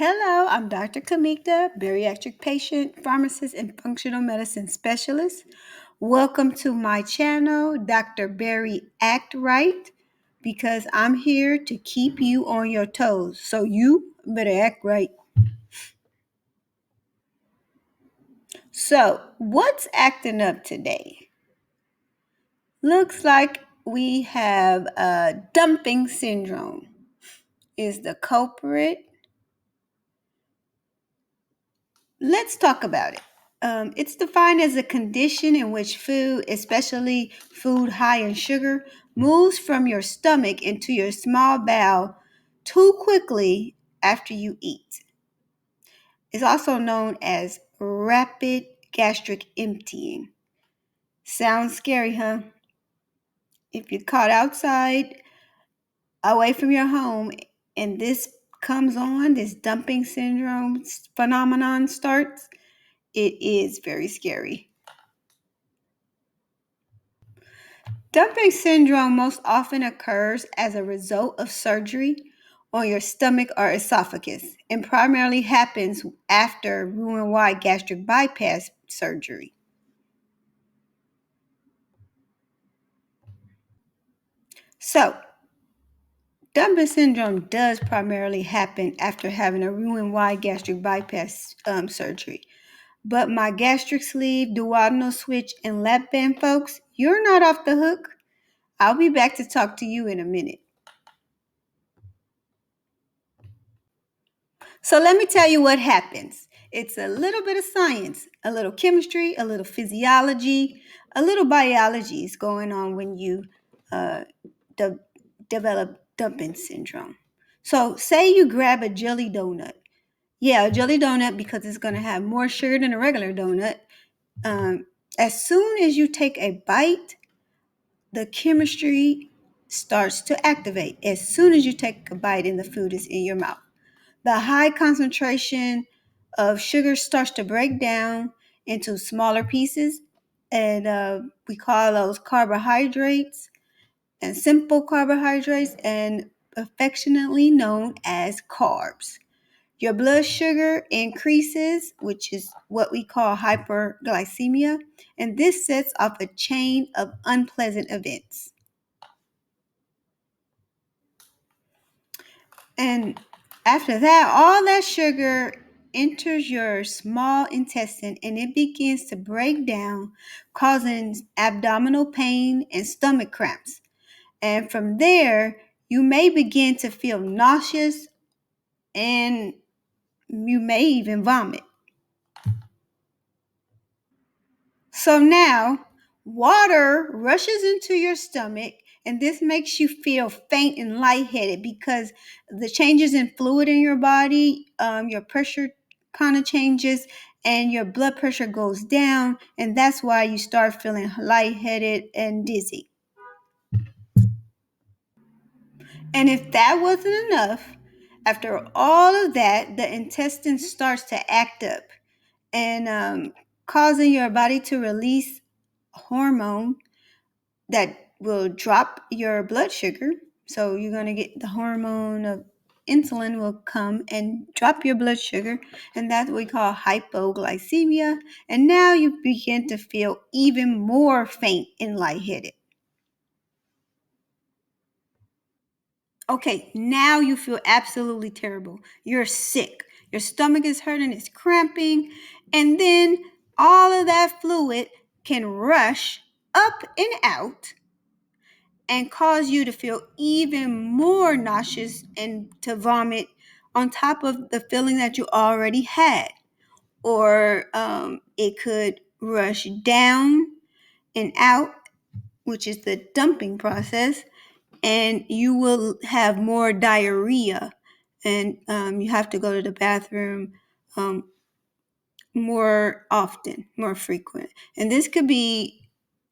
Hello, I'm Dr. Kamika, bariatric patient, pharmacist, and functional medicine specialist. Welcome to my channel, Dr. Bari Act Right, because I'm here to keep you on your toes. So you better act right. So, what's acting up today? Looks like we have a dumping syndrome. Is the culprit? Let's talk about it. It's defined as a condition in which food, especially food high in sugar, moves from your stomach into your small bowel too quickly after you eat. It's also known as rapid gastric emptying. Sounds scary, huh? If you're caught outside, away from your home, and this comes on, this dumping syndrome phenomenon starts, it is very scary. Dumping syndrome most often occurs as a result of surgery on your stomach or esophagus and primarily happens after Roux-en-Y gastric bypass surgery. So, dumping syndrome does primarily happen after having a Roux-en-Y gastric bypass surgery. But my gastric sleeve, duodenal switch, and lap band folks, you're not off the hook. I'll be back to talk to you in a minute. So let me tell you what happens. It's a little bit of science, a little chemistry, a little physiology, a little biology is going on when you uh, de- develop dumping syndrome. So say you grab a jelly donut. Yeah, a jelly donut because it's going to have more sugar than a regular donut. Um, as soon as you take a bite, the chemistry starts to activate. As soon as you take a bite and the food is in your mouth, the high concentration of sugar starts to break down into smaller pieces, and we call those carbohydrates and simple carbohydrates, and affectionately known as carbs. Your blood sugar increases, which is what we call hyperglycemia, and this sets off a chain of unpleasant events. And after that, all that sugar enters your small intestine and it begins to break down, causing abdominal pain and stomach cramps. And from there, you may begin to feel nauseous and you may even vomit. So now, water rushes into your stomach, and this makes you feel faint and lightheaded because the changes in fluid in your body, your pressure kind of changes, and your blood pressure goes down, and that's why you start feeling lightheaded and dizzy. And if that wasn't enough, after all of that, the intestine starts to act up and causing your body to release hormone that will drop your blood sugar. So you're going to get the hormone of insulin will come and drop your blood sugar, and that's what we call hypoglycemia. And now you begin to feel even more faint and lightheaded. Okay, now you feel absolutely terrible. You're sick. Your stomach is hurting, it's cramping, and then all of that fluid can rush up and out and cause you to feel even more nauseous and to vomit on top of the feeling that you already had. Or it could rush down and out, which is the dumping process, and you will have more diarrhea, and you have to go to the bathroom more often, more frequent. And this could be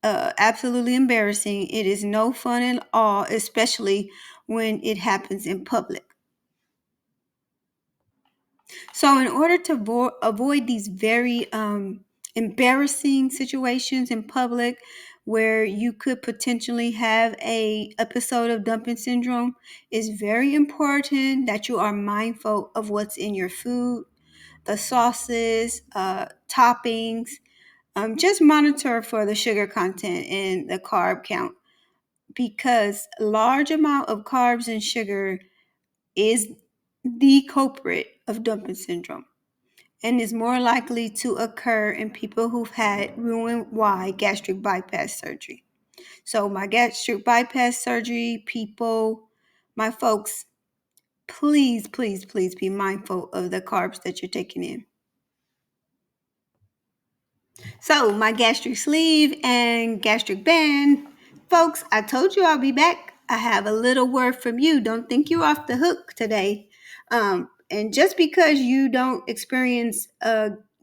absolutely embarrassing. It is no fun at all, especially when it happens in public. So, in order to avoid these very embarrassing situations in public, where you could potentially have a episode of dumping syndrome, it's very important that you are mindful of what's in your food, the sauces, toppings. Just monitor for the sugar content and the carb count, because large amount of carbs and sugar is the culprit of dumping syndrome and is more likely to occur in people who've had Roux-en-Y gastric bypass surgery. So my gastric bypass surgery people, my folks, please, please, please be mindful of the carbs that you're taking in. So, my gastric sleeve and gastric band, folks, I told you I'll be back. I have a little word from you. Don't think you're off the hook today. And just because you don't experience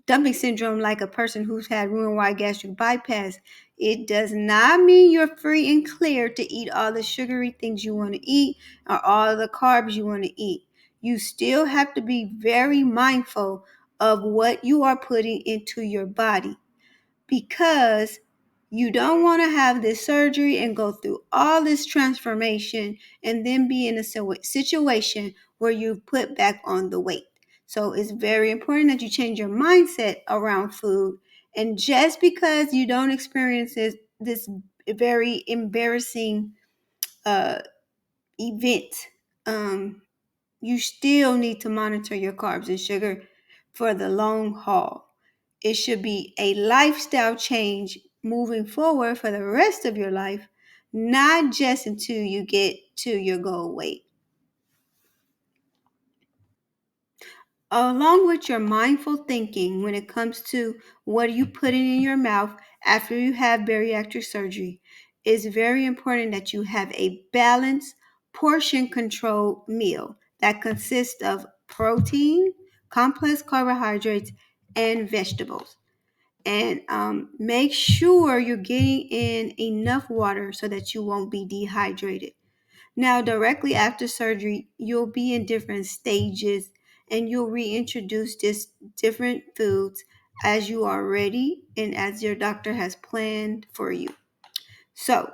dumping syndrome like a person who's had Roux-en-Y gastric bypass, it does not mean you're free and clear to eat all the sugary things you want to eat or all the carbs you want to eat. You still have to be very mindful of what you are putting into your body, because you don't want to have this surgery and go through all this transformation and then be in a situation where you put back on the weight. So it's very important that you change your mindset around food. And just because you don't experience this very embarrassing uh, event, you still need to monitor your carbs and sugar for the long haul. It should be a lifestyle change moving forward for the rest of your life, not just until you get to your goal weight. Along with your mindful thinking when it comes to what you put in your mouth after you have bariatric surgery, it's very important that you have a balanced, portion controlled meal that consists of protein, complex carbohydrates, and vegetables. And make sure you're getting in enough water so that you won't be dehydrated. Now, directly after surgery, you'll be in different stages and you'll reintroduce this different foods as you are ready and as your doctor has planned for you. So,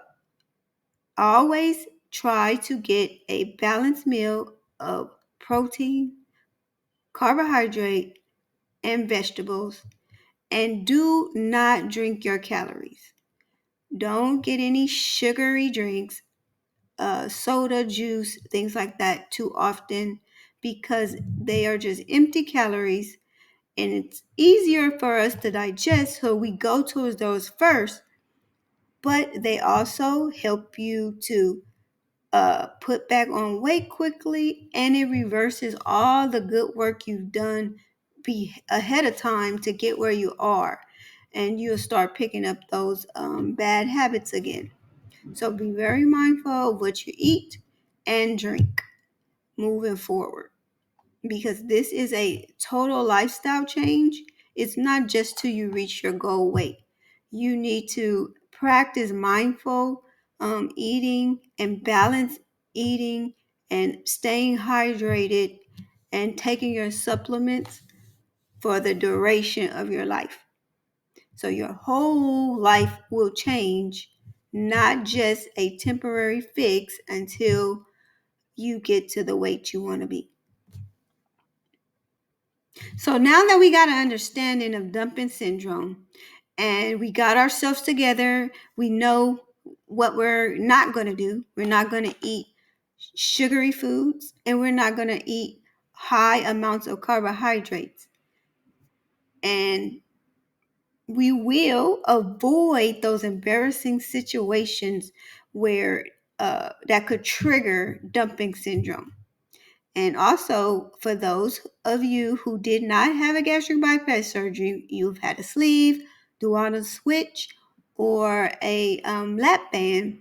always try to get a balanced meal of protein, carbohydrate, and vegetables, and do not drink your calories. Don't get any sugary drinks, soda, juice, things like that too often, because they are just empty calories and it's easier for us to digest. So we go towards those first, but they also help you to put back on weight quickly, and it reverses all the good work you've done be ahead of time to get where you are, and you'll start picking up those bad habits again. So be very mindful of what you eat and drink moving forward, because this is a total lifestyle change. It's not just till you reach your goal weight. You need to practice mindful eating and balance eating and staying hydrated and taking your supplements for the duration of your life. So your whole life will change, not just a temporary fix until you get to the weight you want to be. So now that we got an understanding of dumping syndrome and we got ourselves together, we know what we're not going to do. We're not going to eat sugary foods and we're not going to eat high amounts of carbohydrates. And we will avoid those embarrassing situations where that could trigger dumping syndrome. And also, for those of you who did not have a gastric bypass surgery, you've had a sleeve, duodenal switch, or a lap band,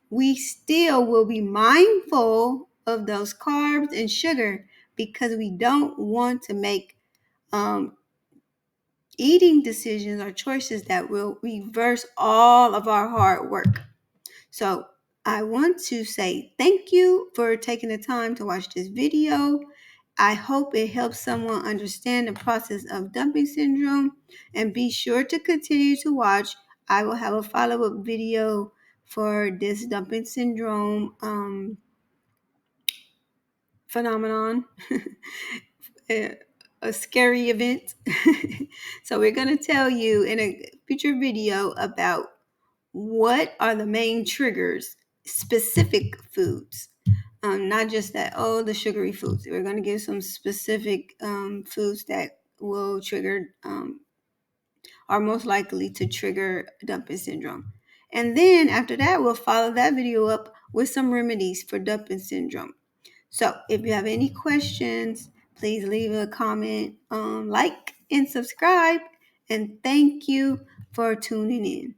we still will be mindful of those carbs and sugar, because we don't want to make um, eating decisions or choices that will reverse all of our hard work. So I want to say thank you for taking the time to watch this video. I hope it helps someone understand the process of dumping syndrome, and be sure to continue to watch I will have a follow-up video for this dumping syndrome phenomenon, a a scary event. So we're going to tell you in a future video about what are the main triggers, specific foods. Not just that, oh, the sugary foods. We're going to give some specific foods that will trigger, are most likely to trigger dumping syndrome. And then after that, we'll follow that video up with some remedies for dumping syndrome. So if you have any questions, please leave a comment, like, and subscribe. And thank you for tuning in.